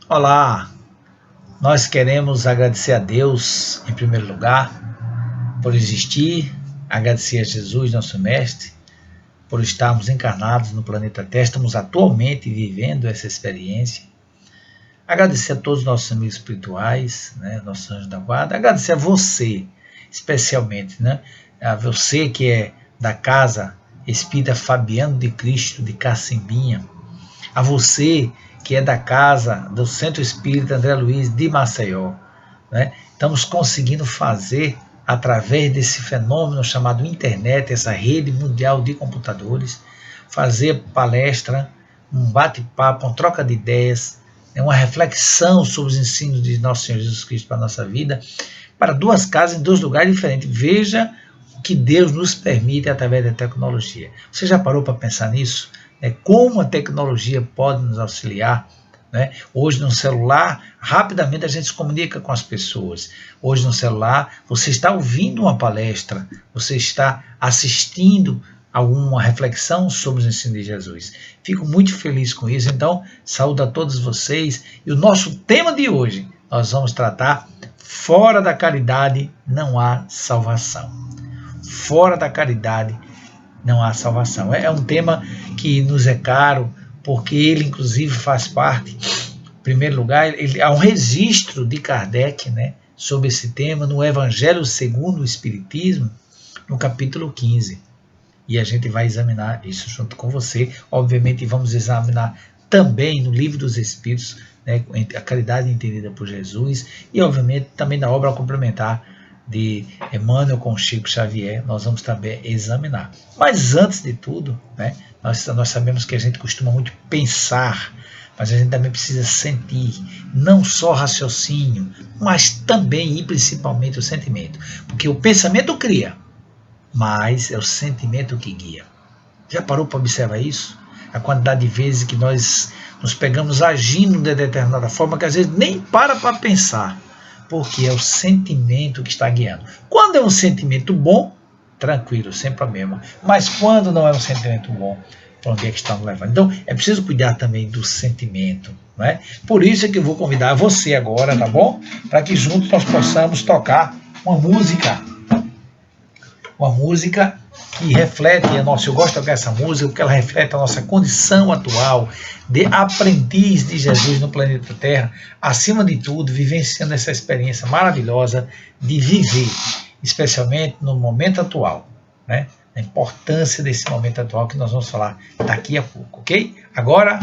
Olá, nós queremos agradecer a Deus, em primeiro lugar, por existir, agradecer a Jesus, nosso Mestre, por estarmos encarnados no planeta Terra, estamos atualmente vivendo essa experiência. Agradecer a todos os nossos amigos espirituais, nossos anjos da guarda, agradecer a você, especialmente, a você que é da Casa Espírita Fabiano de Cristo de Cacimbinha, a você que é da Casa do Centro Espírita André Luiz de Maceió. Estamos conseguindo fazer, através desse fenômeno chamado internet, essa rede mundial de computadores, fazer palestra, um bate-papo, uma troca de ideias, uma reflexão sobre os ensinos de Nosso Senhor Jesus Cristo para a nossa vida, para duas casas em dois lugares diferentes. Veja o que Deus nos permite através da tecnologia. Você já parou para pensar nisso? Como a tecnologia pode nos auxiliar? Hoje no celular, rapidamente a gente se comunica com as pessoas. Hoje no celular, você está ouvindo uma palestra, você está assistindo alguma reflexão sobre os ensinos de Jesus. Fico muito feliz com isso. Então, saúdo a todos vocês. E o nosso tema de hoje, nós vamos tratar: fora da caridade não há salvação. Fora da caridade não há salvação. É um tema que nos é caro, porque ele inclusive faz parte, em primeiro lugar, há um registro de Kardec, sobre esse tema no Evangelho segundo o Espiritismo, no capítulo 15. E a gente vai examinar isso junto com você. Obviamente vamos examinar também no Livro dos Espíritos, a caridade entendida por Jesus, e obviamente também na obra complementar de Emmanuel com Chico Xavier, nós vamos também examinar. Mas antes de tudo, nós sabemos que a gente costuma muito pensar, mas a gente também precisa sentir, não só raciocínio, mas também e principalmente o sentimento, porque o pensamento cria, mas é o sentimento que guia. Já parou para observar isso? A quantidade de vezes que nós nos pegamos agindo de determinada forma que às vezes nem para pensar, porque é o sentimento que está guiando. Quando é um sentimento bom, tranquilo, sem problema. Mas quando não é um sentimento bom, para onde é que estamos levando? Então, é preciso cuidar também do sentimento. Por isso é que eu vou convidar você agora, tá bom? Para que juntos nós possamos tocar uma música. Uma música que reflete a nossa... Eu gosto de tocar essa música porque ela reflete a nossa condição atual de aprendiz de Jesus no planeta Terra, acima de tudo, vivenciando essa experiência maravilhosa de viver, especialmente no momento atual, a importância desse momento atual que nós vamos falar daqui a pouco, ok? Agora,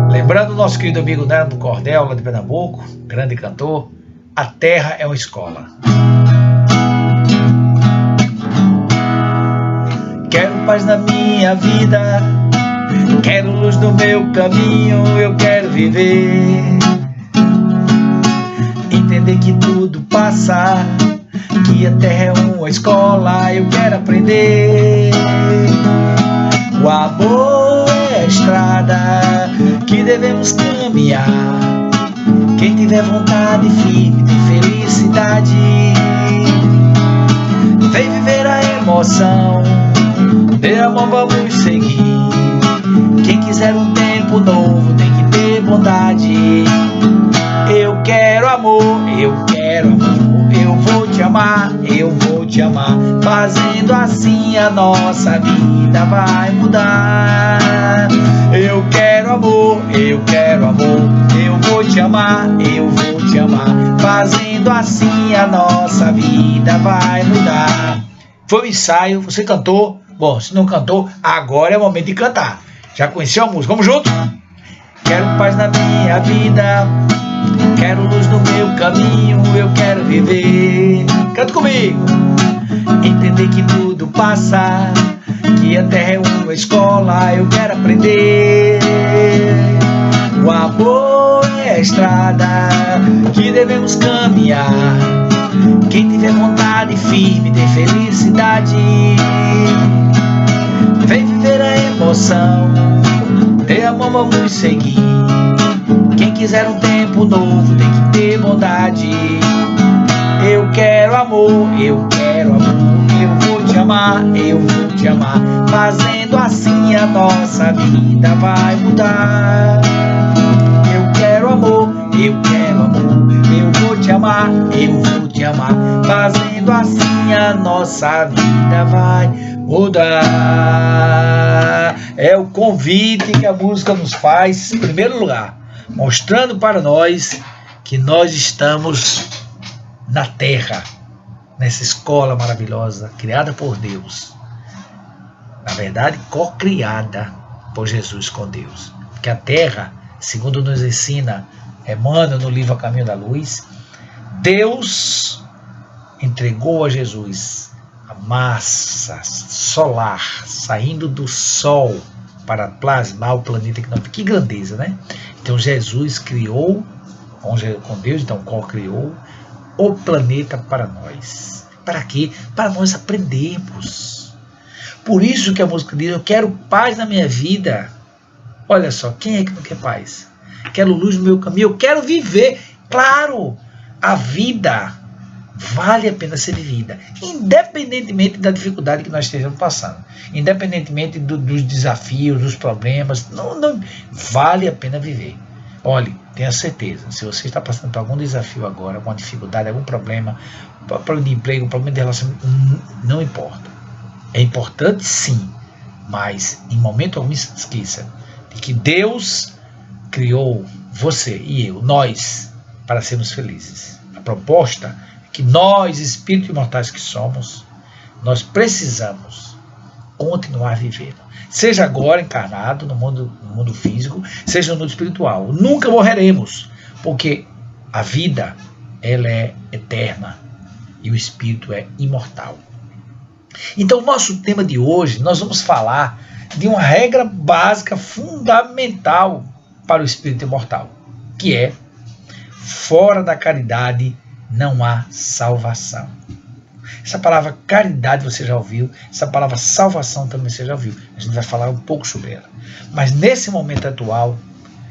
lembrando o nosso querido amigo Nando Cordel, lá de Pernambuco, grande cantor, A Terra é uma Escola. Quero paz na minha vida, quero luz no meu caminho, eu quero viver. Entender que tudo passa, que a terra é uma escola, eu quero aprender. O amor é a estrada que devemos caminhar. Quem tiver vontade firme tem felicidade. Vem viver a emoção, dê a mão, vamos seguir. Quem quiser um tempo novo tem que ter bondade. Eu quero amor, eu quero amor, eu vou te amar, eu vou te amar. Fazendo assim a nossa vida vai mudar. Eu quero amor, eu quero amor, eu vou te amar, eu vou te amar. Fazendo assim a nossa vida vai mudar. Foi um ensaio, você cantou? Bom, se não cantou, agora é o momento de cantar. Já conheceu a música? Vamos junto? Quero paz na minha vida, quero luz no meu caminho, eu quero viver. Canta comigo! Entender que tudo passa, que a terra é uma escola, eu quero aprender. O amor é a estrada que devemos caminhar. Quem tiver vontade firme tem felicidade. Vem viver a emoção, dê a mão, vamos seguir. Quem quiser um tempo novo tem que ter bondade. Eu quero amor, eu quero amor, eu vou te amar, eu vou te amar. Fazendo assim a nossa vida vai mudar. Eu quero amor, amar, eu vou te amar. Fazendo assim a nossa vida vai mudar. É o convite que a música nos faz, em primeiro lugar, mostrando para nós que nós estamos na terra, nessa escola maravilhosa, criada por Deus. Na verdade, co-criada por Jesus com Deus. Porque a terra, segundo nos ensina Emmanuel no livro A Caminho da Luz, Deus entregou a Jesus a massa solar, saindo do Sol para plasmar o planeta que não fica. Que grandeza, né? Então Jesus criou, com Deus, então co-criou o planeta para nós. Para quê? Para nós aprendermos. Por isso que a música diz, eu quero paz na minha vida. Olha só, quem é que não quer paz? Quero luz no meu caminho, eu quero viver. Claro, a vida vale a pena ser vivida, independentemente da dificuldade que nós estejamos passando, independentemente dos desafios, dos problemas, não vale a pena viver. Olhe, tenha certeza, se você está passando por algum desafio agora, alguma dificuldade, algum problema de emprego, problema de relacionamento, não importa. É importante sim, mas em momento algum se esqueça de que Deus criou você e eu, nós, para sermos felizes. A proposta é que nós, espíritos imortais que somos, nós precisamos continuar vivendo. Seja agora encarnado no mundo físico, seja no mundo espiritual. Nunca morreremos, porque a vida, ela é eterna e o espírito é imortal. Então, o nosso tema de hoje, nós vamos falar de uma regra básica, fundamental para o espírito imortal, que é: fora da caridade não há salvação. Essa palavra caridade você já ouviu, essa palavra salvação também você já ouviu. A gente vai falar um pouco sobre ela. Mas nesse momento atual,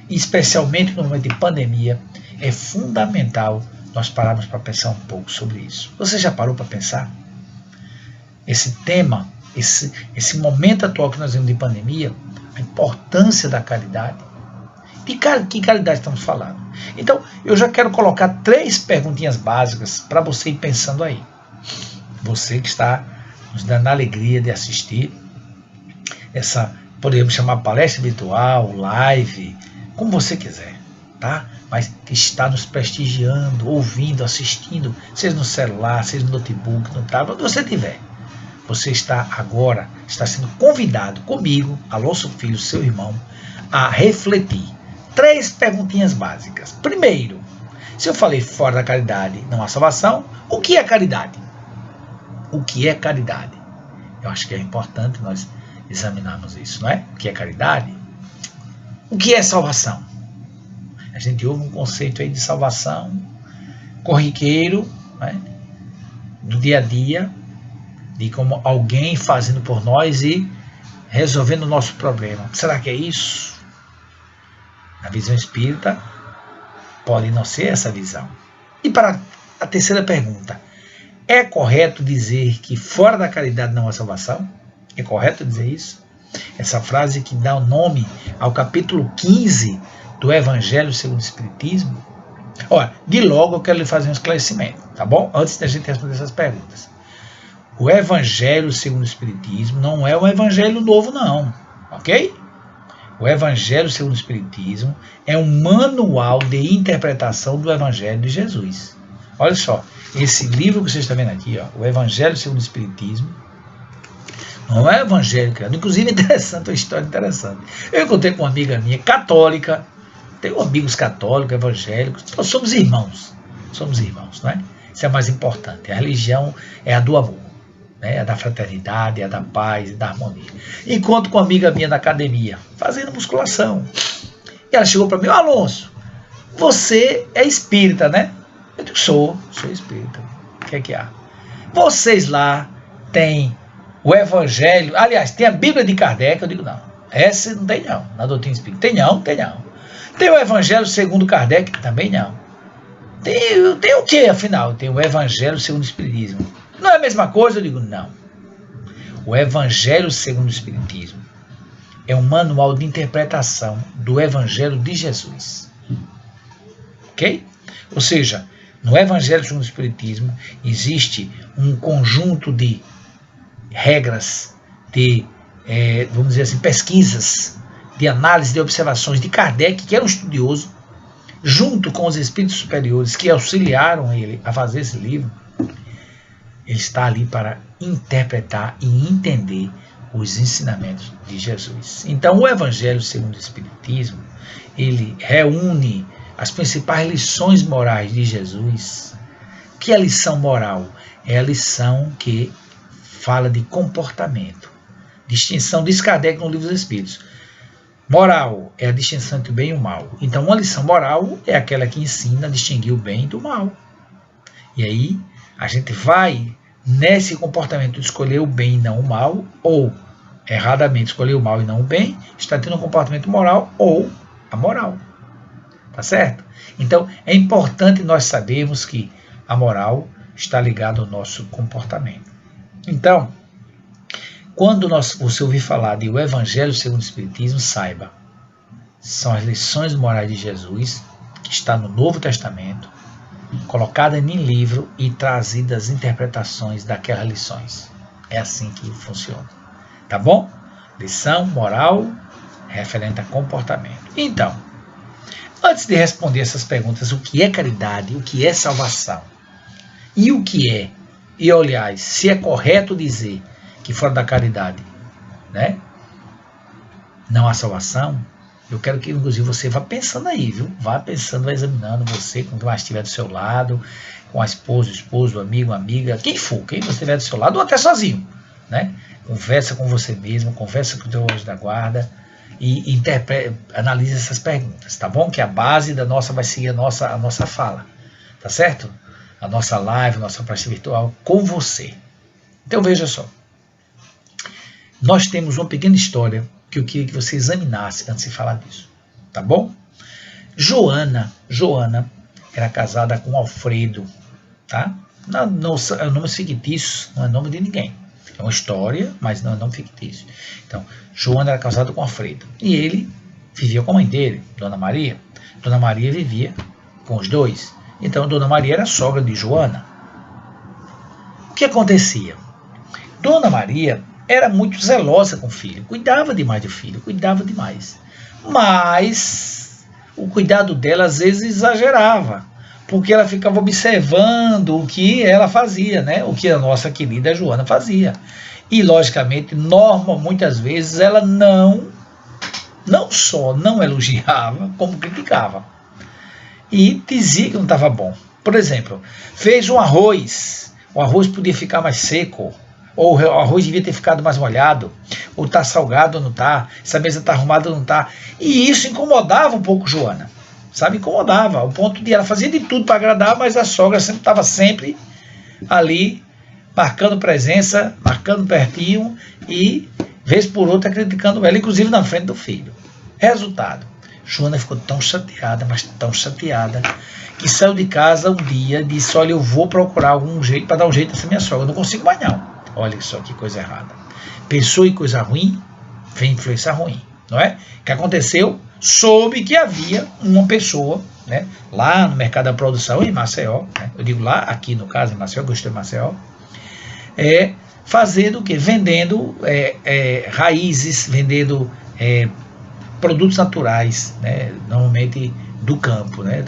especialmente no momento de pandemia, é fundamental nós pararmos para pensar um pouco sobre isso. Você já parou para pensar? Esse tema, esse momento atual que nós vemos de pandemia, a importância da caridade. De que caridade estamos falando? Então, eu já quero colocar 3 perguntinhas básicas para você ir pensando aí. Você que está nos dando a alegria de assistir essa, podemos chamar palestra virtual, live, como você quiser, tá? Mas que está nos prestigiando, ouvindo, assistindo, seja no celular, seja no notebook, no tablet, onde você estiver. Você está sendo convidado comigo, Alonso Filho, seu irmão, a refletir. 3 perguntinhas básicas. Primeiro, se eu falei fora da caridade não há salvação, o que é caridade? O que é caridade? Eu acho que é importante nós examinarmos isso, não é? O que é caridade? O que é salvação? A gente ouve um conceito aí de salvação corriqueiro, né? Do dia a dia, de como alguém fazendo por nós e resolvendo o nosso problema. Será que é isso? Na visão espírita, pode não ser essa visão. E para a terceira pergunta, é correto dizer que fora da caridade não há salvação? É correto dizer isso? Essa frase que dá o nome ao capítulo 15 do Evangelho segundo o Espiritismo. Olha, de logo eu quero lhe fazer um esclarecimento, tá bom? Antes da gente responder essas perguntas. O Evangelho segundo o Espiritismo não é um Evangelho novo, não, ok? O Evangelho segundo o Espiritismo é um manual de interpretação do Evangelho de Jesus. Olha só, esse livro que você está vendo aqui, ó, o Evangelho segundo o Espiritismo, não é evangelho, cara. Inclusive é interessante, uma história interessante. Eu encontrei com uma amiga minha, católica, tenho amigos católicos, evangélicos, nós somos irmãos, não é? Isso é mais importante. A religião é a do amor, né? É a da fraternidade, é a da paz, é da harmonia. Encontro com uma amiga minha na academia, fazendo musculação. E ela chegou para mim: Alonso, você é espírita, né? Eu digo: sou espírita. O que é que há? Vocês lá têm o Evangelho, aliás, tem a Bíblia de Kardec? Eu digo: não, essa não tem não, na doutrina espírita. Tem não. Tem o Evangelho segundo Kardec? Também não. Tem o que, afinal? Tem o Evangelho segundo o Espiritismo. Não é a mesma coisa? Eu digo: não. O Evangelho segundo o Espiritismo é um manual de interpretação do Evangelho de Jesus. Ok? Ou seja, No Evangelho segundo o Espiritismo existe um conjunto de regras, de, vamos dizer assim, pesquisas, de análise, de observações de Kardec, que era um estudioso, junto com os espíritos superiores que auxiliaram ele a fazer esse livro. Ele está ali para interpretar e entender os ensinamentos de Jesus. Então, o Evangelho segundo o Espiritismo, ele reúne as principais lições morais de Jesus. Que é a lição moral? É a lição que fala de comportamento. Distinção, diz Kardec no Livro dos Espíritos. Moral é a distinção entre o bem e o mal. Então, uma lição moral é aquela que ensina a distinguir o bem do mal. E aí, a gente vai nesse comportamento de escolher o bem e não o mal, ou erradamente escolher o mal e não o bem, está tendo um comportamento moral ou amoral. Tá certo? Então, é importante nós sabermos que a moral está ligada ao nosso comportamento. Então, quando você ouvir falar de o Evangelho segundo o Espiritismo, saiba, são as lições morais de Jesus, que está no Novo Testamento, colocada em livro e trazidas interpretações daquelas lições. É assim que funciona. Tá bom? Lição moral referente a comportamento. Então, antes de responder essas perguntas, o que é caridade, o que é salvação, e o que é, e aliás, se é correto dizer que fora da caridade, né, não há salvação, eu quero que, inclusive, você vá pensando aí, viu? Vá pensando, vá examinando você, com quem mais estiver do seu lado, com a esposa, o esposo, o amigo, a amiga, quem for, quem você estiver do seu lado, ou até sozinho, né? Conversa com você mesmo, conversa com o teu anjo da guarda e analise essas perguntas, tá bom? Que a base da nossa vai ser a nossa fala, tá certo? A nossa live, a nossa prática virtual com você. Então, veja só. Nós temos uma pequena história que eu queria que você examinasse antes de falar disso, tá bom? Joana era casada com Alfredo, tá? Não é um nome fictício, não é nome de ninguém. É uma história, mas não é nome fictício. Então, Joana era casada com Alfredo. E ele vivia com a mãe dele, Dona Maria. Dona Maria vivia com os dois. Então, Dona Maria era sogra de Joana. O que acontecia? Dona Maria era muito zelosa com o filho, cuidava demais do filho, cuidava demais. Mas o cuidado dela às vezes exagerava, porque ela ficava observando o que ela fazia, né? O que a nossa querida Joana fazia. E, logicamente, muitas vezes ela não só não elogiava, como criticava. E dizia que não estava bom. Por exemplo, fez um arroz, o arroz podia ficar mais seco, ou o arroz devia ter ficado mais molhado, ou está salgado ou não está, essa mesa está arrumada ou não está. E isso incomodava um pouco Joana, sabe? Incomodava, ao ponto de ela fazia de tudo para agradar, mas a sogra estava sempre ali, marcando presença, marcando pertinho e, vez por outra, criticando ela, inclusive na frente do filho. Resultado, Joana ficou tão chateada, mas tão chateada, que saiu de casa um dia e disse: olha, eu vou procurar algum jeito para dar um jeito nessa minha sogra, eu não consigo mais não. Olha só que coisa errada. Pensou em coisa ruim, vem influência ruim, não é? O que aconteceu? Soube que havia uma pessoa, né, lá no mercado da produção em Maceió, né, eu digo lá, aqui no caso em Maceió, gostei de Maceió, fazendo o quê? Vendendo raízes, vendendo produtos naturais, né, normalmente do campo, né,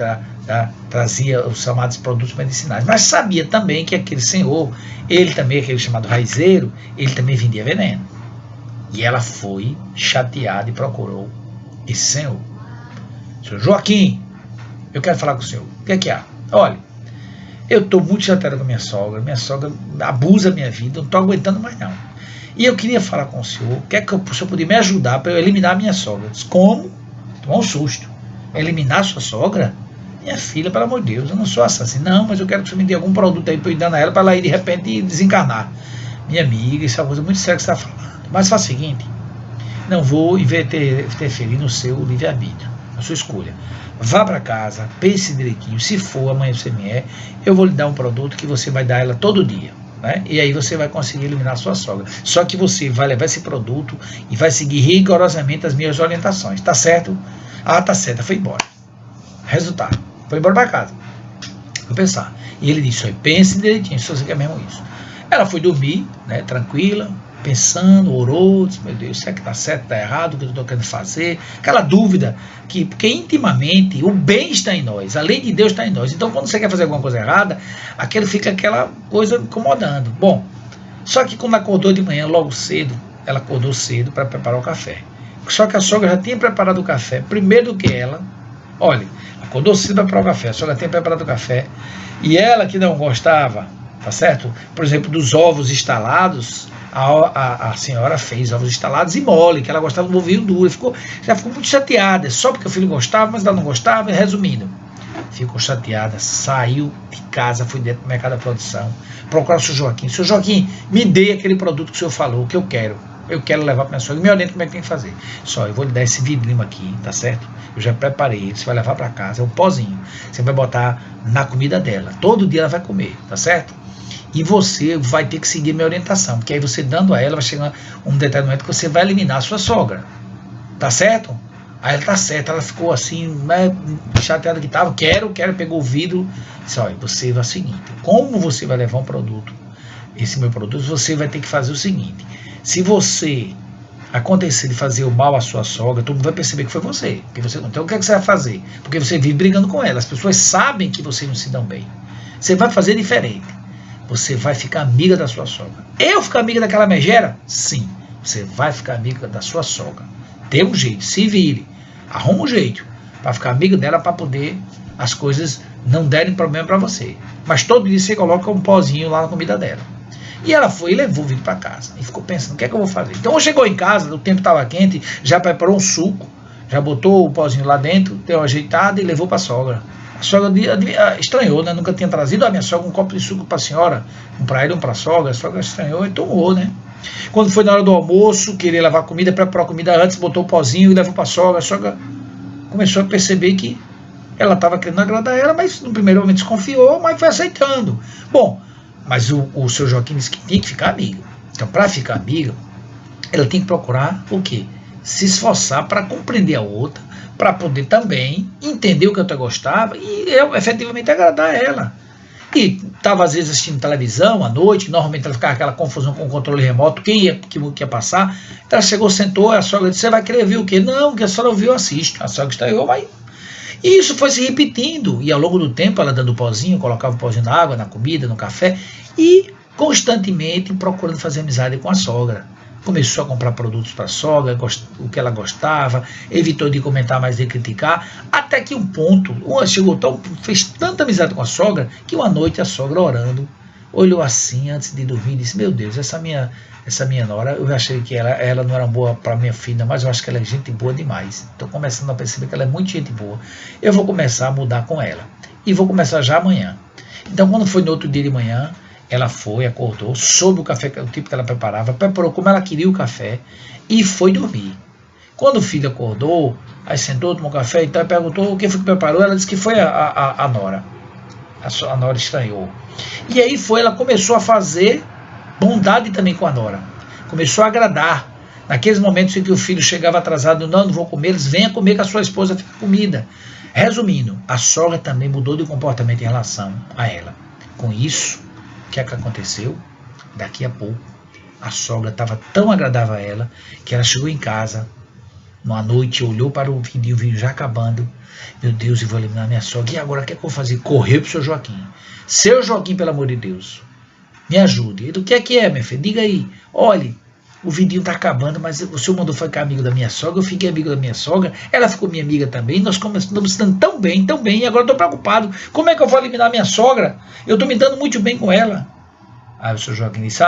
trazia os chamados produtos medicinais, mas sabia também que aquele senhor, ele também, aquele chamado raizeiro, ele também vendia veneno. E ela foi chateada e procurou esse senhor. Senhor Joaquim, eu quero falar com o senhor. O que é que há? Olha, eu estou muito chateada com minha sogra abusa da minha vida, não estou aguentando mais não. E eu queria falar com o senhor, quer que o senhor podia me ajudar para eu eliminar a minha sogra? Disse, como? Tomar um susto. Eliminar a sua sogra? Minha filha, pelo amor de Deus, eu não sou assassino. Não, mas eu quero que você me dê algum produto aí para eu ir dando a ela, para ela ir de repente desencarnar. Minha amiga, isso é uma coisa muito séria que você está falando. Mas faz o seguinte, não vou interferir no seu livre-arbítrio, na sua escolha. Vá para casa, pense direitinho, se for amanhã você me eu vou lhe dar um produto que você vai dar a ela todo dia. Né? E aí você vai conseguir eliminar a sua sogra. Só que você vai levar esse produto e vai seguir rigorosamente as minhas orientações. Tá certo? Ah, tá certo, foi embora. Resultado, foi embora para casa. Vou pensar. E ele disse, pense direitinho, se você quer mesmo isso. Ela foi dormir, né, tranquila, pensando, orou, disse, meu Deus, será que está certo, está errado, o que eu estou querendo fazer? Aquela dúvida, porque intimamente o bem está em nós, a lei de Deus está em nós. Então quando você quer fazer alguma coisa errada, fica aquela coisa incomodando. Bom, só que quando acordou de manhã, logo cedo, ela acordou cedo para preparar o café. Só que a sogra já tinha preparado o café primeiro do que ela. Olha, acordou cedo para preparar o café, a sogra tinha preparado o café. E ela que não gostava, tá certo? Por exemplo, dos ovos estalados, a senhora fez ovos estalados e mole, que ela gostava do ovinho duro. Já ficou muito chateada, só porque o filho gostava, mas ela não gostava. E resumindo, ficou chateada, saiu de casa, foi dentro do mercado da produção, procurar o seu Joaquim. Seu Joaquim, me dê aquele produto que o senhor falou, que eu quero levar para minha sogra, me orienta como é que tem que fazer. Só, eu vou lhe dar esse vidrinho aqui, tá certo? Eu já preparei, você vai levar para casa, é um pozinho, você vai botar na comida dela, todo dia ela vai comer, tá certo? E você vai ter que seguir minha orientação, porque aí você dando a ela, vai chegar um determinado momento que você vai eliminar a sua sogra, tá certo? Aí ela tá certa, ela ficou assim, né, chateada que tava, quero, pegou o vidro, disse, olha, você vai o seguinte, como você vai levar um produto, esse meu produto, você vai ter que fazer o seguinte, se você acontecer de fazer o mal à sua sogra, todo mundo vai perceber que foi você, porque você não tem, o que é que você vai fazer? Porque você vive brigando com ela, as pessoas sabem que vocês não se dão bem, você vai fazer diferente, você vai ficar amiga da sua sogra. Eu ficar amiga daquela megera? Sim, você vai ficar amiga da sua sogra, dê um jeito, se vire, arruma um jeito para ficar amigo dela, para poder as coisas não derem problema para você. Mas todo dia você coloca um pozinho lá na comida dela. E ela foi e levou o vidro para casa. E ficou pensando, o que é que eu vou fazer? Então chegou em casa, o tempo estava quente, já preparou um suco, já botou o pozinho lá dentro, deu uma ajeitada e levou para a sogra. A sogra estranhou, né? Nunca tinha trazido a minha sogra um copo de suco para a senhora, um para ele, um para a sogra estranhou e tomou, né? Quando foi na hora do almoço, queria levar comida, preparou a comida antes, botou o pozinho e levou para a sogra começou a perceber que ela estava querendo agradar ela, mas no primeiro momento desconfiou, mas foi aceitando. Bom, mas o seu Joaquim disse que tinha que ficar amiga. Então, para ficar amiga, ela tem que procurar o quê? Se esforçar para compreender a outra, para poder também entender o que a outra gostava e efetivamente agradar ela. E estava às vezes assistindo televisão à noite, normalmente ela ficava aquela confusão com o controle remoto, quem ia passar. Então ela chegou, sentou, a sogra disse, você vai querer ver o quê? Não, que a senhora ouviu, eu assisto. A sogra estranhou, mas... E isso foi se repetindo, e ao longo do tempo ela dando o pozinho, colocava o pozinho na água, na comida, no café, e constantemente procurando fazer amizade com a sogra. Começou a comprar produtos para a sogra, o que ela gostava, evitou de comentar mais, de criticar, até que um ponto, fez tanta amizade com a sogra, que uma noite a sogra orando, olhou assim antes de dormir e disse, meu Deus, essa minha nora, eu achei que ela não era boa para minha filha, mas eu acho que ela é gente boa demais. Estou começando a perceber que ela é muito gente boa. Eu vou começar a mudar com ela. E vou começar já amanhã. Então, quando foi no outro dia de manhã, ela foi, acordou, soube o café, o tipo que ela preparou como ela queria o café e foi dormir. Quando o filho acordou, aí sentou, tomou café, então perguntou o que foi que preparou, ela disse que foi a nora. A nora estranhou. E aí ela começou a fazer bondade também com a nora. Começou a agradar. Naqueles momentos em que o filho chegava atrasado, não vou comer, eles venham comer com a sua esposa, fica comida. Resumindo, a sogra também mudou de comportamento em relação a ela. Com isso, o que é que aconteceu? Daqui a pouco, a sogra estava tão agradável a ela, que ela chegou em casa, numa noite, olhou para o vinho já acabando. Meu Deus, eu vou eliminar minha sogra. E agora o que é que eu vou fazer? Correu para o seu Joaquim. Seu Joaquim, pelo amor de Deus, me ajude. Ele, o que é, minha filha? Diga aí. Olhe, o vidinho está acabando, mas o senhor mandou ficar amigo da minha sogra, eu fiquei amigo da minha sogra, ela ficou minha amiga também, nós estamos se dando tão bem, e agora estou preocupado. Como é que eu vou eliminar minha sogra? Eu estou me dando muito bem com ela. Aí o senhor Joaquim disse,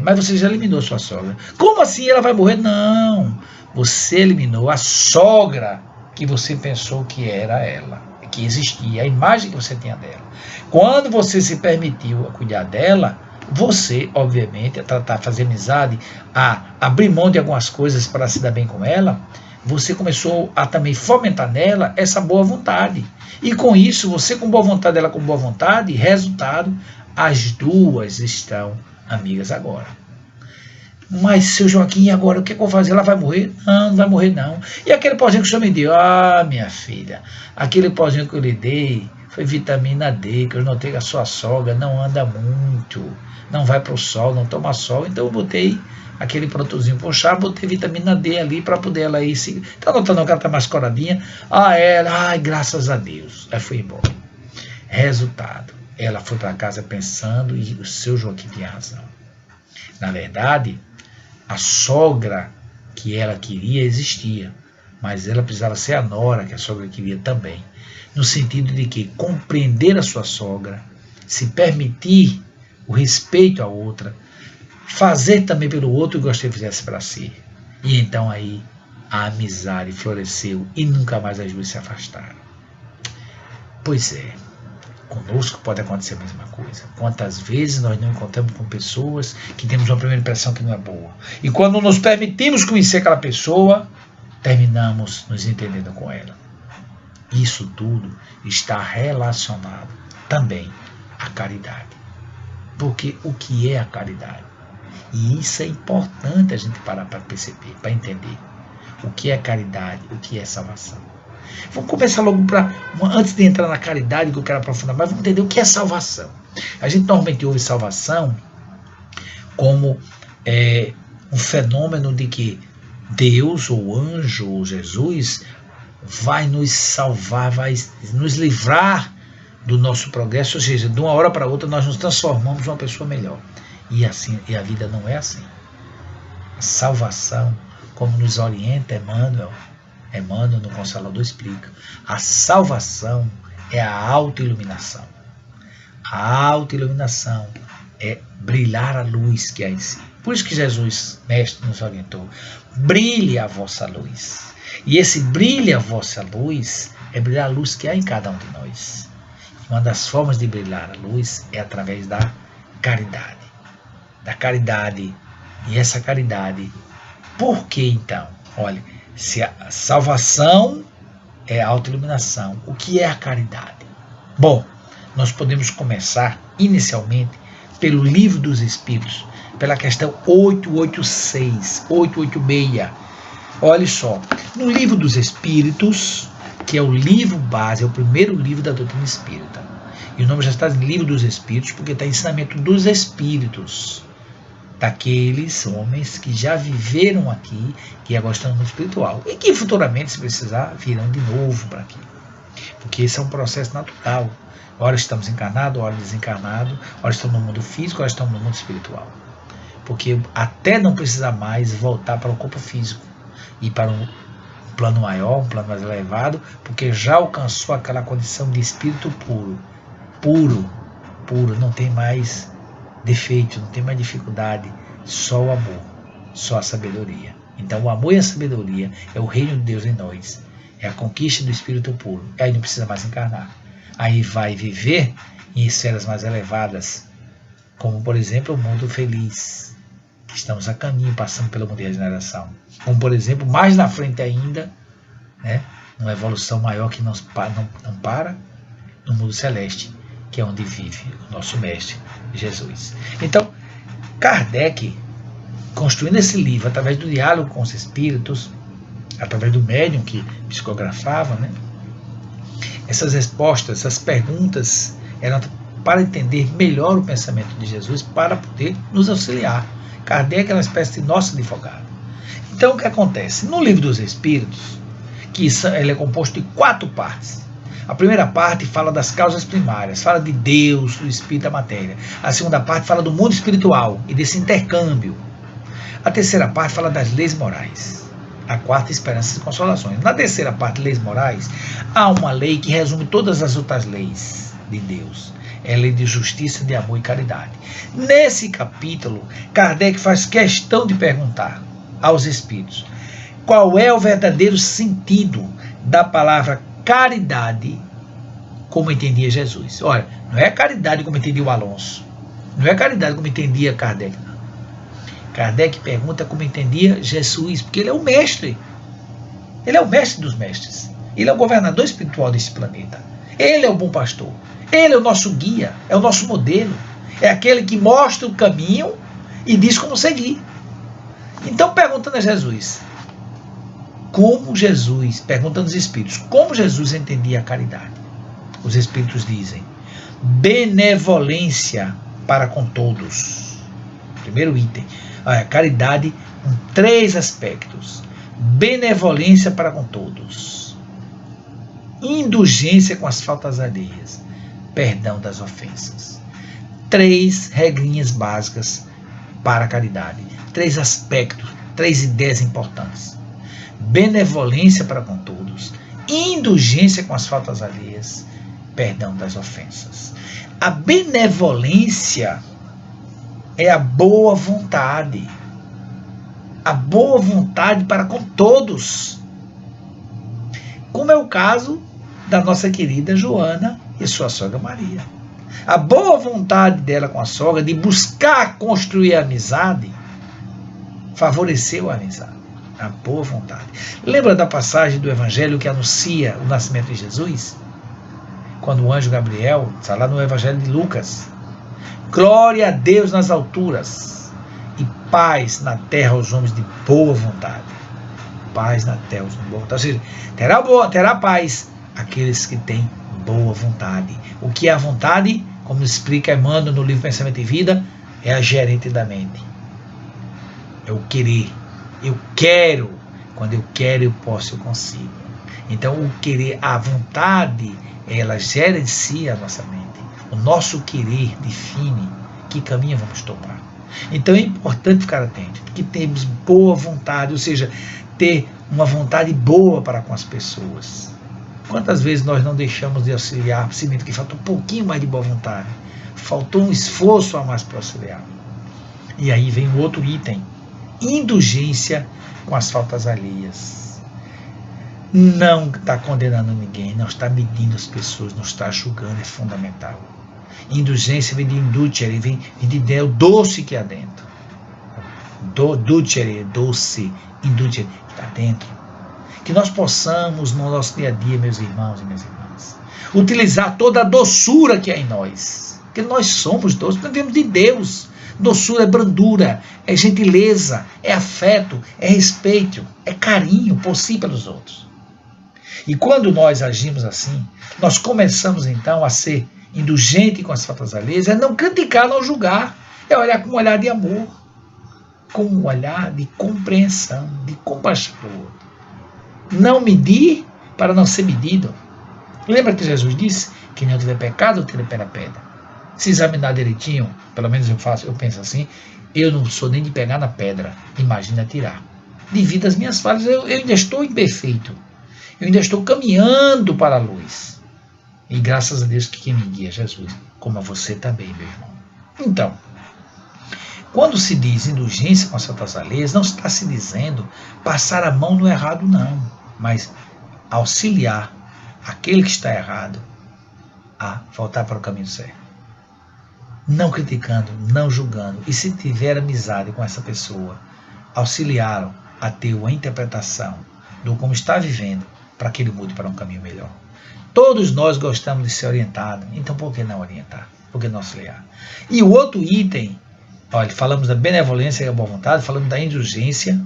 mas você já eliminou sua sogra. Como assim ela vai morrer? Não, você eliminou a sogra que você pensou que era ela, que existia, a imagem que você tinha dela. Quando você se permitiu a cuidar dela, você, obviamente, a tratar, a fazer amizade, a abrir mão de algumas coisas para se dar bem com ela, você começou a também fomentar nela essa boa vontade. E com isso, você com boa vontade, ela com boa vontade, resultado, as duas estão amigas agora. Mas, seu Joaquim, agora o que eu vou fazer? Ela vai morrer? Não, não vai morrer não. E aquele pozinho que o senhor me deu? Ah, minha filha, aquele pozinho que eu lhe dei foi vitamina D, que eu notei que a sua sogra não anda muito, não vai para o sol, não toma sol, então eu botei aquele produtozinho pro chá, botei vitamina D ali para poder ela ir se... Tá notando que ela tá mais coradinha? Ai, graças a Deus. Aí fui embora. Resultado, ela foi para casa pensando e o seu Joaquim tinha razão. Na verdade, a sogra que ela queria existia, mas ela precisava ser a nora que a sogra queria também. No sentido de que compreender a sua sogra, se permitir o respeito à outra, fazer também pelo outro o que você fizesse para si. E então aí a amizade floresceu e nunca mais as duas se afastaram. Pois é, conosco pode acontecer a mesma coisa. Quantas vezes nós não encontramos com pessoas que temos uma primeira impressão que não é boa. E quando nos permitimos conhecer aquela pessoa, terminamos nos entendendo com ela. Isso tudo está relacionado também à caridade. Porque o que é a caridade? E isso é importante a gente parar para perceber, para entender. O que é caridade, o que é salvação. Vamos começar logo antes de entrar na caridade, que eu quero aprofundar mais, vamos entender o que é salvação. A gente normalmente ouve salvação como um fenômeno de que Deus, ou anjo, ou Jesus, vai nos salvar, vai nos livrar do nosso progresso, ou seja, de uma hora para outra nós nos transformamos em uma pessoa melhor. E a vida não é assim. A salvação, como nos orienta Emmanuel no Consolador explica, a salvação é a autoiluminação. A autoiluminação é brilhar a luz que há em si. Por isso que Jesus, mestre, nos orientou, brilhe a vossa luz. E esse brilhe a vossa luz é brilhar a luz que há em cada um de nós. Uma das formas de brilhar a luz é através da caridade. Da caridade. E essa caridade, por que então? Olha, se a salvação é a autoiluminação, o que é a caridade? Bom, nós podemos começar inicialmente pelo Livro dos Espíritos, pela questão 886. Olha só, no Livro dos Espíritos, que é o livro base, é o primeiro livro da doutrina espírita. E o nome já está em Livro dos Espíritos, porque está em ensinamento dos espíritos, daqueles homens que já viveram aqui, que agora estão no mundo espiritual, e que futuramente, se precisar, virão de novo para aqui. Porque esse é um processo natural. Ora estamos encarnados, ora desencarnados, ora estamos no mundo físico, ora estamos no mundo espiritual. Porque até não precisar mais voltar para o corpo físico e para um plano maior, um plano mais elevado, porque já alcançou aquela condição de espírito puro, não tem mais defeito, não tem mais dificuldade, só o amor, só a sabedoria. Então o amor e a sabedoria é o reino de Deus em nós, é a conquista do espírito puro. Aí não precisa mais encarnar, aí vai viver em esferas mais elevadas, como por exemplo o mundo feliz, que estamos a caminho, passando pelo mundo de regeneração. Como por exemplo, mais na frente ainda, numa evolução maior que não para, no mundo celeste, que é onde vive o nosso mestre Jesus. Então, Kardec, construindo esse livro através do diálogo com os espíritos, através do médium que psicografava, essas respostas, essas perguntas eram para entender melhor o pensamento de Jesus, para poder nos auxiliar. Kardec é uma espécie de nosso advogado. Então, o que acontece? No Livro dos Espíritos, que ele é composto de 4 partes. A primeira parte fala das causas primárias, fala de Deus, do Espírito, da matéria. A segunda parte fala do mundo espiritual e desse intercâmbio. A terceira parte fala das leis morais. A quarta, esperanças e consolações. Na terceira parte, leis morais, há uma lei que resume todas as outras leis de Deus. É a lei de justiça, de amor e caridade. Nesse capítulo, Kardec faz questão de perguntar aos espíritos qual é o verdadeiro sentido da palavra caridade, como entendia Jesus. Olha, não é caridade como entendia o Alonso, não é caridade como entendia Kardec. Kardec pergunta como entendia Jesus, porque ele é o mestre. Ele é o mestre dos mestres. Ele é o governador espiritual desse planeta. Ele é o bom pastor. Ele é o nosso guia, é o nosso modelo. É aquele que mostra o caminho e diz como seguir. Então, perguntando a Jesus, perguntando aos espíritos, como Jesus entendia a caridade? os Espíritos dizem. Benevolência para com todos. Primeiro item. Caridade com 3 aspectos. Benevolência para com todos. Indulgência com as faltas alheias. Perdão das ofensas. 3 regrinhas básicas para a caridade. 3 aspectos, 3 ideias importantes. Benevolência para com todos. Indulgência com as faltas alheias. Perdão das ofensas. A benevolência é a boa vontade. A boa vontade para com todos. Como é o caso da nossa querida Joana e sua sogra Maria. A boa vontade dela com a sogra de buscar construir a amizade favoreceu a amizade. A boa vontade. Lembra da passagem do Evangelho que anuncia o nascimento de Jesus? Quando o anjo Gabriel, está lá no Evangelho de Lucas. Glória a Deus nas alturas e paz na terra aos homens de boa vontade. Paz na terra aos homens de boa vontade. Ou seja, terá paz aqueles que têm boa vontade. O que é a vontade? Como explica Emmanuel no livro Pensamento e Vida, é a gerente da mente. É o querer. Eu quero. Quando eu quero, eu posso, eu consigo. Então, o querer, a vontade, ela gerencia a nossa mente. O nosso querer define que caminho vamos tomar. Então, é importante ficar atento, que temos boa vontade, ou seja, ter uma vontade boa para com as pessoas. Quantas vezes nós não deixamos de auxiliar, simplesmente que faltou um pouquinho mais de boa vontade, faltou um esforço a mais para auxiliar. E aí vem o outro item, indulgência com as faltas alheias. Não está condenando ninguém, não está medindo as pessoas, não está julgando, é fundamental. Indulgência vem de indulgere, vem de Deus, doce que há dentro. Dulcere, doce, indulgere, está dentro. Que nós possamos, no nosso dia a dia, meus irmãos e minhas irmãs, utilizar toda a doçura que há em nós. Porque nós somos doces, nós vemos de Deus. Doçura é brandura, é gentileza, é afeto, é respeito, é carinho por si e pelos outros. E quando nós agimos assim, nós começamos então a ser indulgente com as faltas alheias, é não criticar, não julgar, é olhar com um olhar de amor, com um olhar de compreensão, de compaixão para o outro. Não medir para não ser medido. Lembra que Jesus disse que não tiver pecado, tira pela pedra. Se examinar direitinho, pelo menos eu penso assim, eu não sou nem de pegar na pedra, imagina tirar. Devido às minhas falhas, eu ainda estou imperfeito. Eu ainda estou caminhando para a luz. E graças a Deus que quem me guia é Jesus, como a você também, meu irmão. Então, quando se diz indulgência com as faltas alheias, não está se dizendo passar a mão no errado, não, mas auxiliar aquele que está errado a voltar para o caminho certo. Não criticando, não julgando, e se tiver amizade com essa pessoa, auxiliá-lo a ter uma interpretação do como está vivendo, para que ele mude para um caminho melhor. Todos nós gostamos de ser orientados, então por que não orientar? Por que não auxiliar? E o outro item, olha, falamos da benevolência e da boa vontade, falamos da indulgência,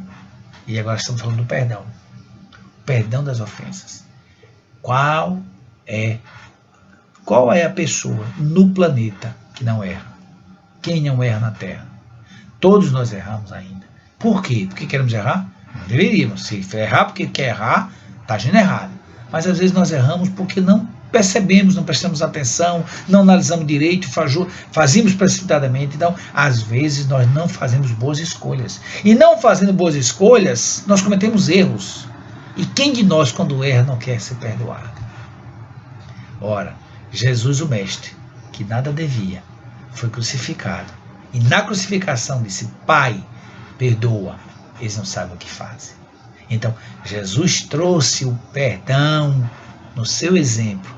e agora estamos falando do perdão. Perdão das ofensas. Qual é a pessoa no planeta que não erra? Quem não erra na Terra? Todos nós erramos ainda. Por quê? Porque queremos errar? Não deveríamos. Se errar porque quer errar, está agindo errado. Mas às vezes nós erramos porque não percebemos, não prestamos atenção, não analisamos direito, fazemos precipitadamente. Então, às vezes nós não fazemos boas escolhas. E não fazendo boas escolhas, nós cometemos erros. E quem de nós, quando erra, não quer ser perdoado? Ora, Jesus, o Mestre, que nada devia, foi crucificado. E na crucificação disse: Pai, perdoa, eles não sabem o que fazem. Então, Jesus trouxe o perdão no seu exemplo.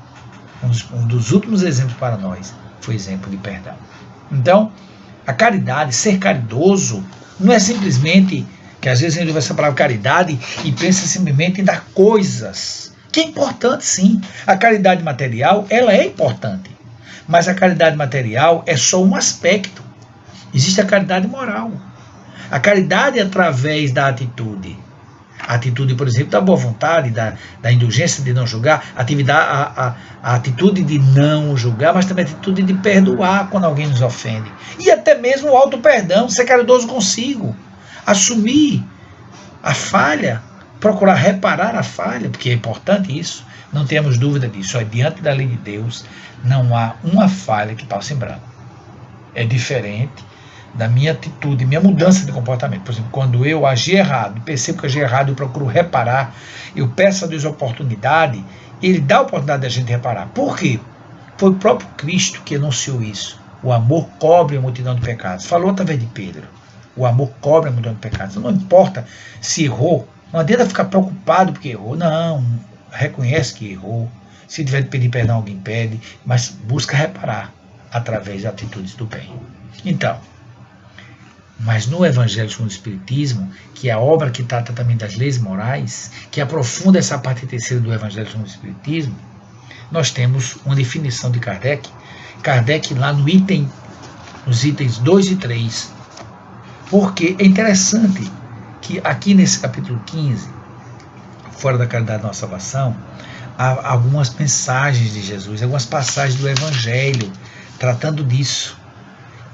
Um dos últimos exemplos para nós foi o exemplo de perdão. Então, a caridade, ser caridoso, não é simplesmente, que às vezes a gente ouve essa palavra caridade e pensa simplesmente em dar coisas, que é importante sim. A caridade material, ela é importante. Mas a caridade material é só um aspecto. Existe a caridade moral. A caridade é através da atitude. A atitude, por exemplo, da boa vontade, da indulgência de não julgar, a atitude de não julgar, mas também a atitude de perdoar quando alguém nos ofende. E até mesmo o auto-perdão, ser caridoso consigo. Assumir a falha, procurar reparar a falha, porque é importante isso, não temos dúvida disso. Diante da lei de Deus, não há uma falha que passe em branco. É diferente da minha atitude, minha mudança de comportamento. Por exemplo, quando eu agi errado, percebo que agi errado, eu procuro reparar, eu peço a Deus a oportunidade, Ele dá a oportunidade da gente reparar. Por quê? Foi o próprio Cristo que anunciou isso. O amor cobre a multidão de pecados. Falou através de Pedro. O amor cobre a multidão de pecados. Não importa se errou, não adianta ficar preocupado porque errou. Não, reconhece que errou. Se tiver de pedir perdão, alguém pede, mas busca reparar através de atitudes do bem. Então, mas no Evangelho segundo o Espiritismo, que é a obra que trata também das leis morais, que aprofunda essa parte terceira do Evangelho segundo o Espiritismo, nós temos uma definição de Kardec. Kardec lá nos itens 2 e 3. Porque é interessante que aqui nesse capítulo 15, fora da caridade da nossa salvação, há algumas mensagens de Jesus, algumas passagens do Evangelho tratando disso.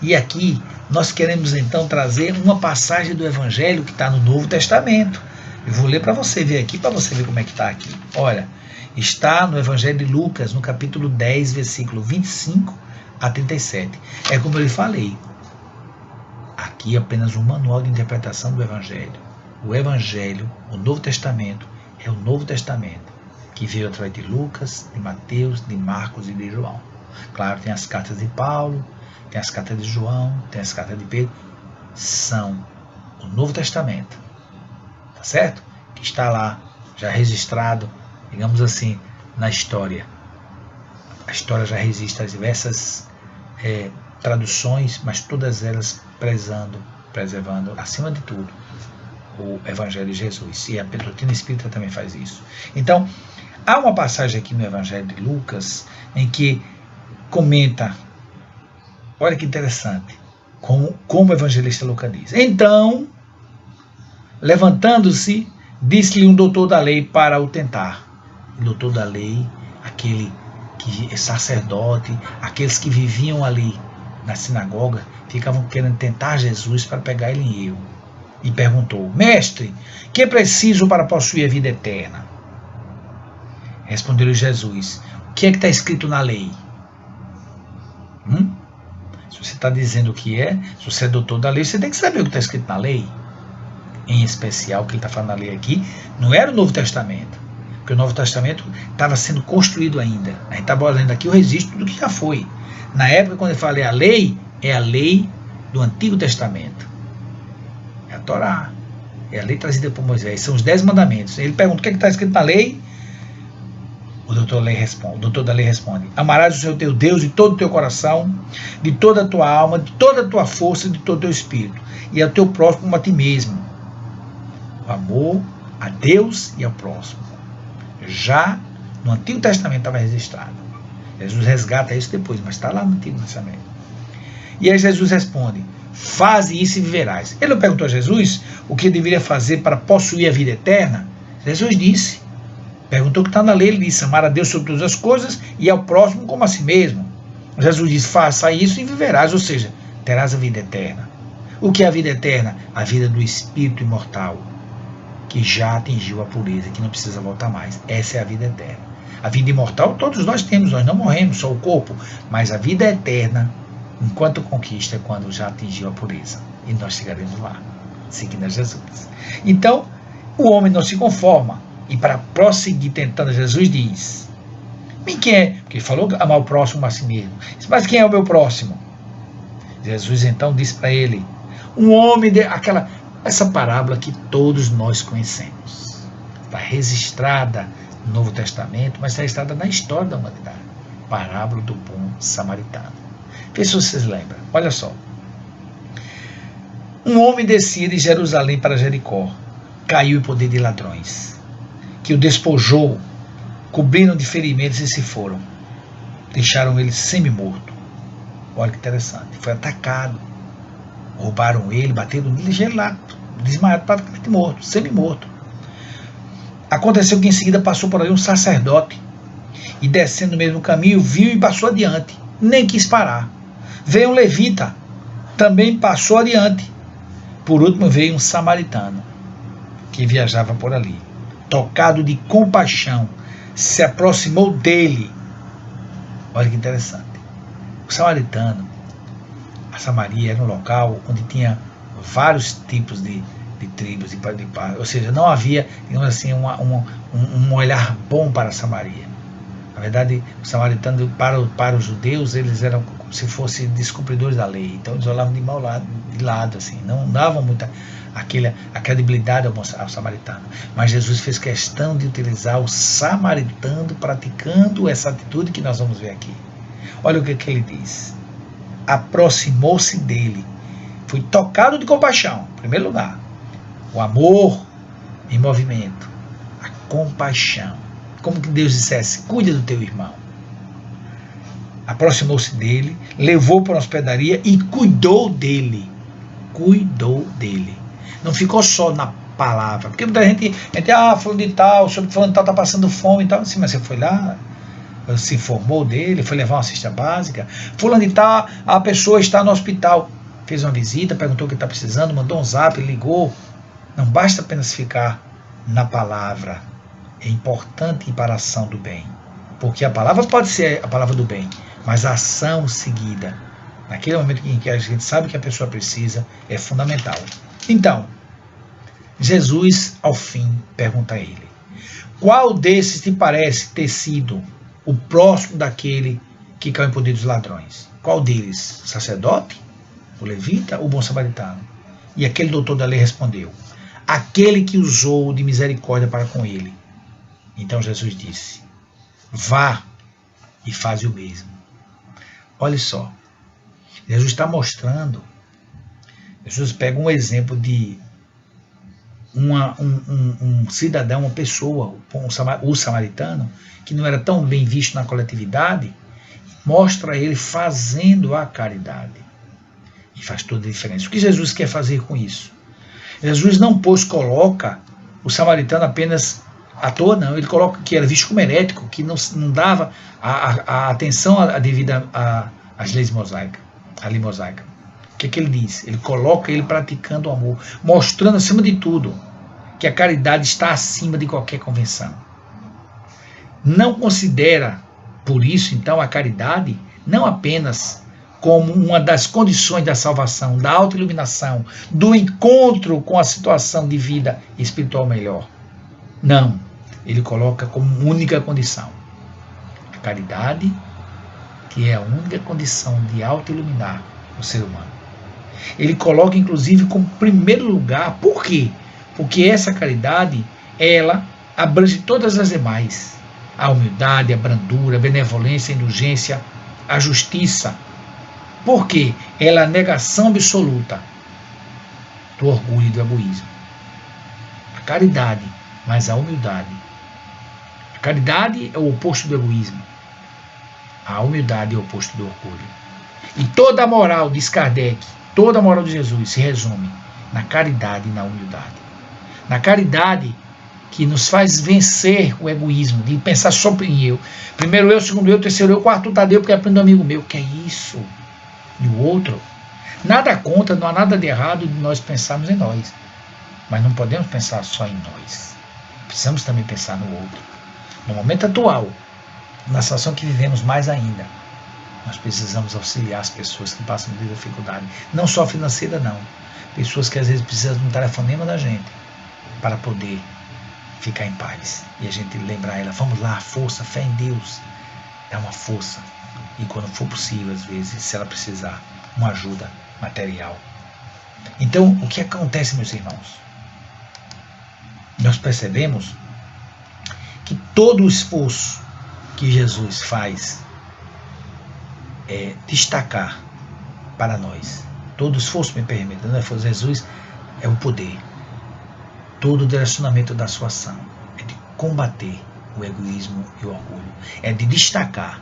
E aqui nós queremos então trazer uma passagem do Evangelho que está no Novo Testamento. Eu vou ler para você ver aqui, para você ver como é que está aqui. Olha, está no Evangelho de Lucas, no capítulo 10, versículo 25 a 37. É como eu lhe falei, aqui é apenas um manual de interpretação do Evangelho. O Evangelho, o Novo Testamento, é o Novo Testamento, que veio através de Lucas, de Mateus, de Marcos e de João. Claro, tem as cartas de Paulo, tem as cartas de João, tem as cartas de Pedro, são o Novo Testamento, tá certo? Que está lá, já registrado, digamos assim, na história. A história já registra as diversas traduções, mas todas elas preservando, acima de tudo, o Evangelho de Jesus. E a doutrina espírita também faz isso. Então, há uma passagem aqui no Evangelho de Lucas em que comenta, olha que interessante, como o evangelista Lucas diz. Então, levantando-se, disse-lhe um doutor da lei para o tentar. O doutor da lei, aquele que é sacerdote, aqueles que viviam ali na sinagoga, ficavam querendo tentar Jesus para pegar ele em erro. E perguntou: Mestre, que é preciso para possuir a vida eterna? Respondeu-lhe Jesus: O que é que está escrito na lei? Se você está dizendo o que é, se você é doutor da lei, você tem que saber o que está escrito na lei. Em especial, o que ele está falando na lei aqui, não era o Novo Testamento, porque o Novo Testamento estava sendo construído ainda. A gente está olhando aqui o registro do que já foi. Na época, quando ele fala é a lei do Antigo Testamento. É a Torá. É a lei trazida por Moisés. São os 10 mandamentos. Ele pergunta o que está escrito na lei. O doutor da lei responde: Amarás o seu teu Deus de todo o teu coração, de toda a tua alma, de toda a tua força, de todo o teu espírito, e ao teu próximo como a ti mesmo. O amor a Deus e ao próximo. Já no Antigo Testamento estava registrado. Jesus resgata isso depois, mas está lá no Antigo Testamento. E aí Jesus responde: Faze isso e viverás. Ele não perguntou a Jesus o que deveria fazer para possuir a vida eterna. Jesus disse. Perguntou o que está na lei, ele disse: amar a Deus sobre todas as coisas e ao próximo como a si mesmo. Jesus disse: faça isso e viverás, ou seja, terás a vida eterna. O que é a vida eterna? A vida do espírito imortal, que já atingiu a pureza, que não precisa voltar mais. Essa é a vida eterna. A vida imortal todos nós temos, nós não morremos, só o corpo, mas a vida eterna, enquanto conquista, é quando já atingiu a pureza. E nós chegaremos lá, seguindo a Jesus. Então, o homem não se conforma. E para prosseguir tentando, Jesus diz: quem é? Porque ele falou amar o próximo a si mesmo. Mas quem é o meu próximo? Jesus então disse para ele: um homem, essa parábola que todos nós conhecemos. Está registrada no Novo Testamento, mas está registrada na história da humanidade. Parábola do bom samaritano. Vê se vocês lembram. Olha só. Um homem descia de Jerusalém para Jericó. Caiu em poder de ladrões, que o despojou, cobriram de ferimentos e se foram. Deixaram ele semi-morto. Olha que interessante. Foi atacado. Roubaram ele, bateram nele, gelado, desmaiado, praticamente morto, semi-morto. Aconteceu que em seguida passou por ali um sacerdote, e descendo no mesmo caminho, viu e passou adiante, nem quis parar. Veio um levita, também passou adiante. Por último veio um samaritano, que viajava por ali. Tocado de compaixão, se aproximou dele. Olha que interessante. O samaritano, a Samaria era um local onde tinha vários tipos de tribos, ou seja, não havia, digamos assim, um olhar bom para a Samaria. Na verdade, os samaritanos, para os judeus, eles eram como se fossem descumpridores da lei. Então eles olhavam de lado, assim, não davam muita a credibilidade ao samaritano. Mas Jesus fez questão de utilizar o samaritano praticando essa atitude que nós vamos ver aqui. Olha o que ele diz. Aproximou-se dele. Foi tocado de compaixão, em primeiro lugar. O amor em movimento. A compaixão. Como que Deus dissesse, cuida do teu irmão. Aproximou-se dele, levou para uma hospedaria e cuidou dele. Cuidou dele. Não ficou só na palavra. Porque muita gente fulano de tal, sobre fulano de tal está passando fome e tal. Sim, mas você foi lá, se informou dele, foi levar uma cesta básica. Fulano de tal, a pessoa está no hospital. Fez uma visita, perguntou o que está precisando, mandou um zap, ligou. Não basta apenas ficar na palavra. É importante ir para a ação do bem. Porque a palavra pode ser a palavra do bem, mas a ação seguida, naquele momento em que a gente sabe que a pessoa precisa, é fundamental. Então, Jesus, ao fim, pergunta a ele: qual desses te parece ter sido o próximo daquele que caiu em poder dos ladrões? Qual deles? O sacerdote? O levita ou o bom samaritano? E aquele doutor da lei respondeu: aquele que usou de misericórdia para com ele. Então Jesus disse: vá e faz o mesmo. Olha só, Jesus está mostrando, Jesus pega um exemplo de um cidadão, uma pessoa, o samaritano, que não era tão bem visto na coletividade, mostra ele fazendo a caridade. E faz toda a diferença. O que Jesus quer fazer com isso? Jesus não coloca o samaritano apenas à toa, não. Ele coloca que era visto como herético, que não dava a atenção devida às leis mosaicas, à lei mosaica. O que ele diz? Ele coloca ele praticando o amor, mostrando acima de tudo que a caridade está acima de qualquer convenção. Não considera, por isso, então, a caridade não apenas como uma das condições da salvação, da autoiluminação, do encontro com a situação de vida espiritual melhor. Não. Ele coloca como única condição a caridade, que é a única condição de autoiluminar o ser humano. Ele coloca, inclusive, como primeiro lugar. Por quê? Porque essa caridade, ela abrange todas as demais. A humildade, a brandura, a benevolência, a indulgência, a justiça. Por quê? Ela é a negação absoluta do orgulho e do egoísmo. A caridade, mas a humildade. A caridade é o oposto do egoísmo. A humildade é o oposto do orgulho. E toda a moral, diz Kardec, toda a moral de Jesus se resume na caridade e na humildade. Na caridade que nos faz vencer o egoísmo, de pensar só em eu. Primeiro eu, segundo eu, terceiro eu, quarto Tadeu, porque aprende um amigo meu. Que é isso? E o outro? Nada contra, não há nada de errado de nós pensarmos em nós. Mas não podemos pensar só em nós. Precisamos também pensar no outro. No momento atual, na situação que vivemos mais ainda, nós precisamos auxiliar as pessoas que passam por dificuldade. Não só financeira, não. Pessoas que às vezes precisam de um telefonema da gente para poder ficar em paz. E a gente lembrar ela, vamos lá, força, fé em Deus. Dá uma força. E quando for possível, às vezes, se ela precisar, uma ajuda material. Então, o que acontece, meus irmãos? Nós percebemos que todo o esforço que Jesus faz é destacar para nós. Todo o esforço, me permita, né? Jesus é o poder. Todo o direcionamento da sua ação é de combater o egoísmo e o orgulho. É de destacar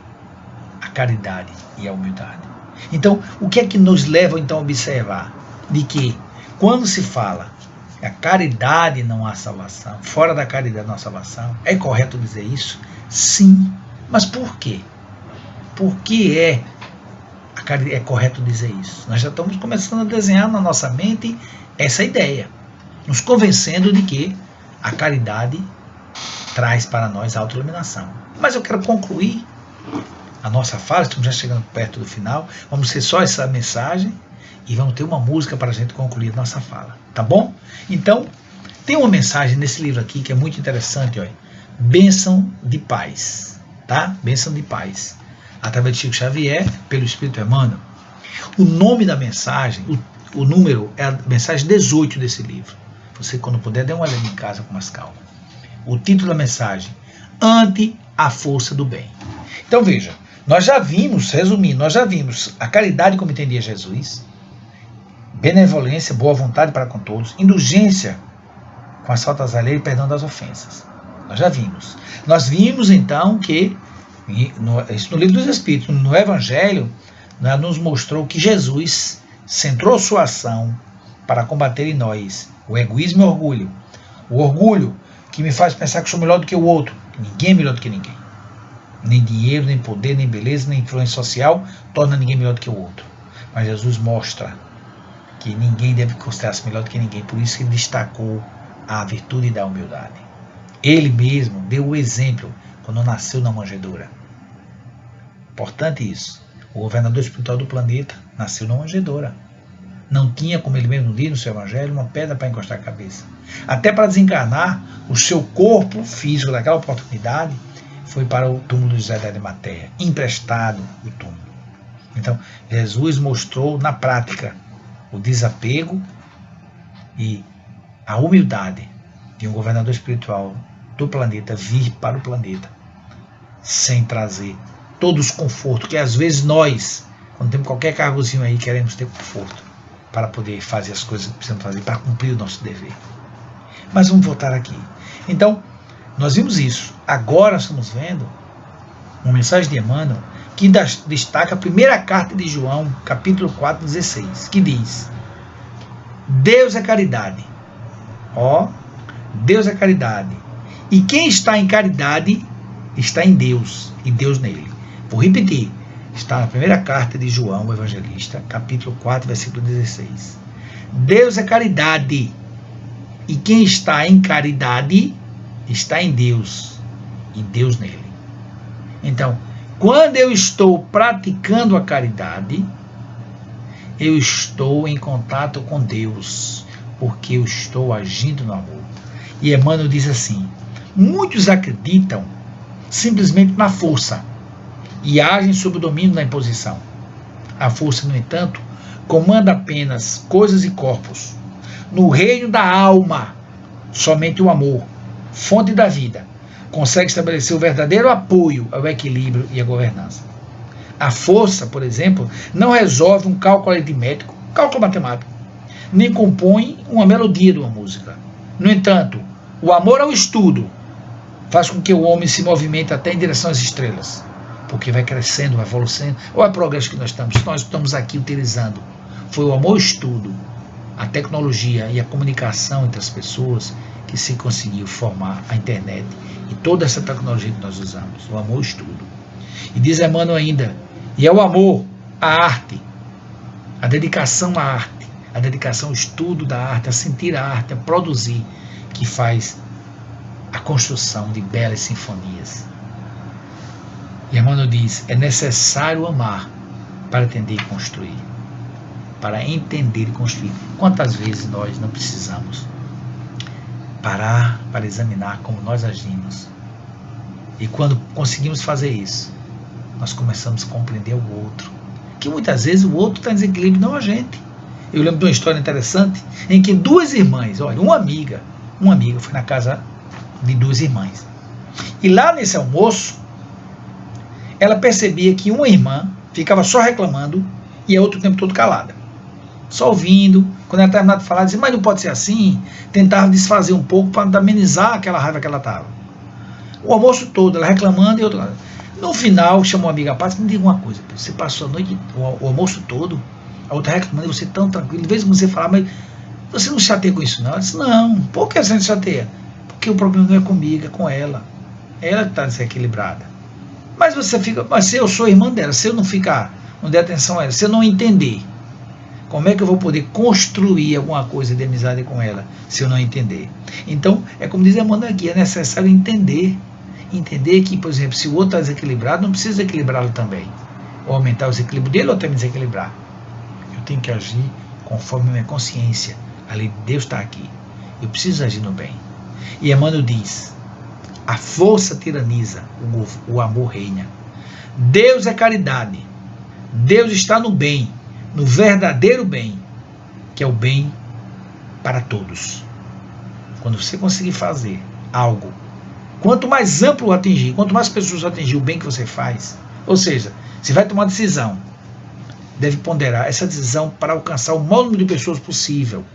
a caridade e a humildade. Então, o que é que nos leva então a observar? De que, quando se fala A caridade não há salvação. Fora da caridade não há salvação. É correto dizer isso? Sim. Mas por quê? Por que é correto dizer isso? Nós já estamos começando a desenhar na nossa mente essa ideia, nos convencendo de que a caridade traz para nós a autoiluminação. Mas eu quero concluir a nossa fala, estamos já chegando perto do final, vamos ser só essa mensagem e vamos ter uma música para a gente concluir a nossa fala, tá bom? Então, tem uma mensagem nesse livro aqui que é muito interessante, olha, Bênção de Paz, tá? Bênção de Paz, através de Chico Xavier, pelo Espírito Emmanuel. O nome da mensagem, o número é a mensagem 18 desse livro. Você, quando puder, dê uma olhada em casa com mais calma. O título da mensagem, Ante a Força do Bem. Então veja, nós já vimos, resumindo, nós já vimos a caridade como entendia Jesus, benevolência, boa vontade para com todos, indulgência com as faltas alheias e perdão das ofensas. Nós já vimos. Nós vimos então que, no livro dos Espíritos, no Evangelho, nos mostrou que Jesus centrou sua ação para combater em nós o egoísmo e o orgulho. O orgulho que me faz pensar que sou melhor do que o outro. Ninguém é melhor do que ninguém. Nem dinheiro, nem poder, nem beleza, nem influência social torna ninguém melhor do que o outro. Mas Jesus mostra que ninguém deve considerar-se melhor do que ninguém. Por isso que ele destacou a virtude da humildade. Ele mesmo deu o exemplo quando nasceu na manjedoura. Importante isso. O governador espiritual do planeta nasceu na manjedoura. Não tinha, como ele mesmo diz no seu evangelho, uma pedra para encostar a cabeça. Até para desencarnar, o seu corpo físico daquela oportunidade foi para o túmulo de José de Arimateia, emprestado o túmulo. Então, Jesus mostrou na prática o desapego e a humildade de um governador espiritual do planeta vir para o planeta sem trazer todos os confortos que às vezes nós, quando temos qualquer cargozinho aí, queremos ter conforto para poder fazer as coisas que precisamos fazer, para cumprir o nosso dever. Mas vamos voltar aqui. Então, nós vimos isso. Agora nós estamos vendo uma mensagem de Emmanuel que destaca a primeira carta de João, capítulo 4, 16, que diz: Deus é caridade. Ó, Deus é caridade. E quem está em caridade está em Deus, e Deus nele. Vou repetir. Está na primeira carta de João, o Evangelista, capítulo 4, versículo 16. Deus é caridade. E quem está em caridade está em Deus, e Deus nele. Então, quando eu estou praticando a caridade, eu estou em contato com Deus, porque eu estou agindo no amor. E Emmanuel diz assim: muitos acreditam simplesmente na força e agem sob o domínio da imposição. A força, no entanto, comanda apenas coisas e corpos. No reino da alma, somente o amor, fonte da vida, consegue estabelecer o verdadeiro apoio ao equilíbrio e à governança. A força, por exemplo, não resolve um cálculo aritmético, cálculo matemático, nem compõe uma melodia de uma música. No entanto, o amor ao estudo faz com que o homem se movimente até em direção às estrelas, porque vai crescendo, vai evoluindo. Olha o progresso que nós estamos aqui utilizando. Foi o amor ao estudo, a tecnologia e a comunicação entre as pessoas que se conseguiu formar a internet e toda essa tecnologia que nós usamos, o amor ao estudo. E diz Emmanuel ainda, e é o amor, a arte, a dedicação à arte, a dedicação ao estudo da arte, a sentir a arte, a produzir, que faz a construção de belas sinfonias. E Emmanuel diz, é necessário amar para entender e construir. Para entender e construir. Quantas vezes nós não precisamos parar para examinar como nós agimos? E quando conseguimos fazer isso, nós começamos a compreender o outro. Que muitas vezes o outro está em desequilíbrio, não a gente. Eu lembro de uma história interessante em que duas irmãs, olha, uma amiga foi na casa de duas irmãs. E lá nesse almoço, ela percebia que uma irmã ficava só reclamando e a outra o tempo todo calada. Só ouvindo, quando ela terminava de falar, dizia, mas não pode ser assim. Tentava desfazer um pouco para amenizar aquela raiva que ela estava. O almoço todo, ela reclamando e outra lado. No final, chamou a amiga à parte, me diga uma coisa, você passou a noite, o almoço todo, a outra reclamando, e você tão tranquilo, de vez em quando você falava, mas você não chateia com isso não? Ela disse, não. Por que você não chateia? Porque o problema não é comigo, é com ela. Ela que está desequilibrada. Mas você fica, mas se eu sou irmã dela, se eu não ficar, não der atenção a ela, se eu não entender, como é que eu vou poder construir alguma coisa de amizade com ela, se eu não entender? Então, é como diz a Amanda aqui, é necessário entender. Entender que, por exemplo, se o outro está desequilibrado, não precisa equilibrá-lo também. Ou aumentar o desequilíbrio dele ou até me desequilibrar. Eu tenho que agir conforme a minha consciência. A lei de Deus está aqui. Eu preciso agir no bem. E Emmanuel diz, a força tiraniza, o amor reina. Deus é caridade. Deus está no bem, no verdadeiro bem, que é o bem para todos. Quando você conseguir fazer algo, quanto mais amplo atingir, quanto mais pessoas atingir o bem que você faz, ou seja, você vai tomar uma decisão, deve ponderar essa decisão para alcançar o maior número de pessoas possível.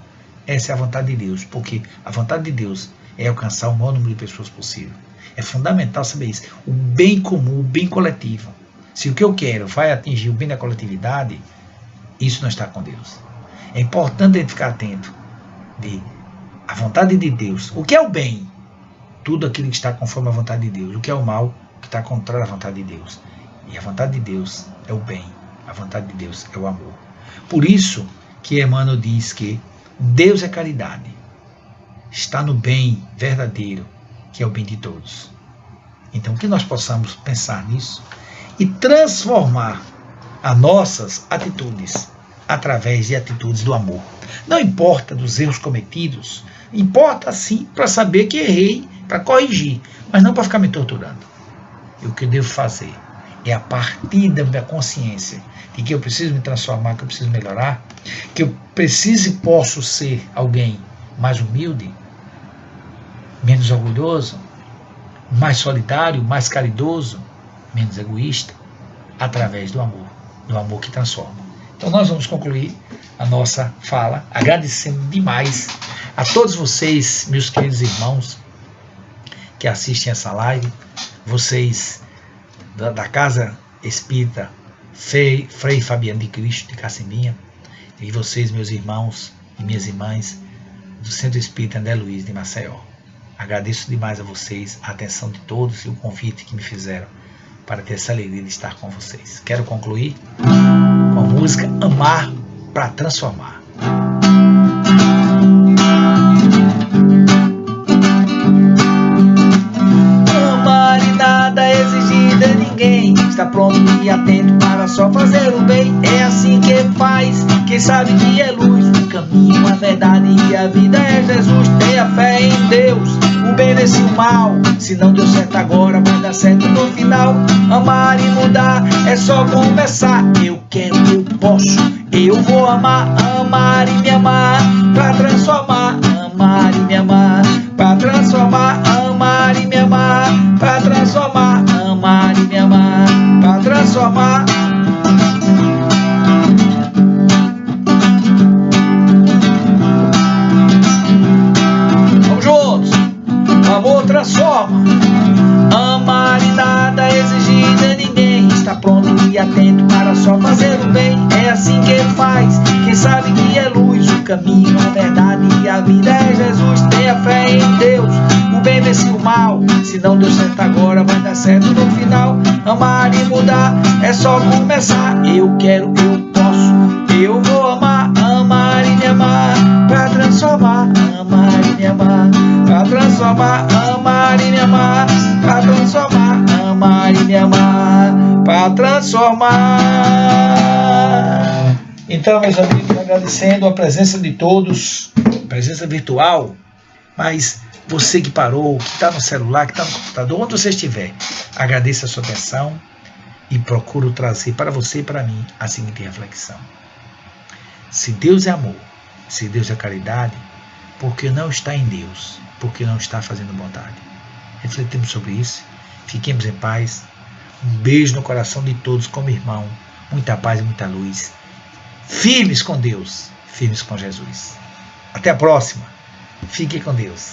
Essa é a vontade de Deus, porque a vontade de Deus é alcançar o maior número de pessoas possível. É fundamental saber isso. O bem comum, o bem coletivo. Se o que eu quero vai atingir o bem da coletividade, isso não está com Deus. É importante a gente ficar atento de a vontade de Deus. O que é o bem? Tudo aquilo que está conforme a vontade de Deus. O que é o mal? O que está contrário à vontade de Deus. E a vontade de Deus é o bem. A vontade de Deus é o amor. Por isso que Emmanuel diz que Deus é caridade. Está no bem verdadeiro, que é o bem de todos. Então, que nós possamos pensar nisso e transformar as nossas atitudes através de atitudes do amor. Não importa dos erros cometidos, importa sim para saber que errei, para corrigir, mas não para ficar me torturando. E o que eu devo fazer é, a partir da minha consciência de que eu preciso me transformar, que eu preciso melhorar, que eu preciso e posso ser alguém mais humilde, menos orgulhoso, mais solidário, mais caridoso, menos egoísta, através do amor que transforma. Então nós vamos concluir a nossa fala, agradecendo demais a todos vocês, meus queridos irmãos, que assistem essa live, vocês da Casa Espírita Frei Fabiano de Cristo, de Cacimbinha, e vocês, meus irmãos e minhas irmãs, do Centro Espírita André Luiz de Maceió. Agradeço demais a vocês, a atenção de todos e o convite que me fizeram para ter essa alegria de estar com vocês. Quero concluir com a música Amar para Transformar. Amar e nada exigir de ninguém, está pronto e atento para só fazer o bem. É assim que faz, quem sabe que é luz, o caminho, a verdade e a vida é Jesus. Tenha fé em Deus, o bem nesse mal. Se não deu certo agora, vai dar certo no final. Amar e mudar é só começar. Eu quero, eu posso, eu vou amar. Amar e me amar pra transformar. Amar e me amar pra transformar. Amar e me amar pra transformar. Amar e me amar pra transformar. Amor transforma. Amar e nada exigir de ninguém, está pronto e atento para só fazer o bem. É assim que faz, quem sabe que é luz, o caminho, a verdade e a vida é Jesus. Tenha fé em Deus, o bem vence o mal. Se não deu certo agora, vai dar certo no final. Amar e mudar é só começar. Eu quero, eu posso, eu vou amar. Amar e me amar pra transformar. Amar e me amar pra transformar. Amar e me amar pra transformar. Amar e me amar pra transformar. Então, meus amigos, agradecendo a presença de todos, presença virtual, mas você que parou, que está no celular, que está no computador, onde você estiver, agradeço a sua atenção e procuro trazer para você e para mim a seguinte reflexão. Se Deus é amor, se Deus é caridade, por que não está em Deus? Por que não está fazendo bondade? Refletimos sobre isso, fiquemos em paz. Um beijo no coração de todos como irmão, muita paz e muita luz. Firmes com Deus, firmes com Jesus. Até a próxima. Fique com Deus.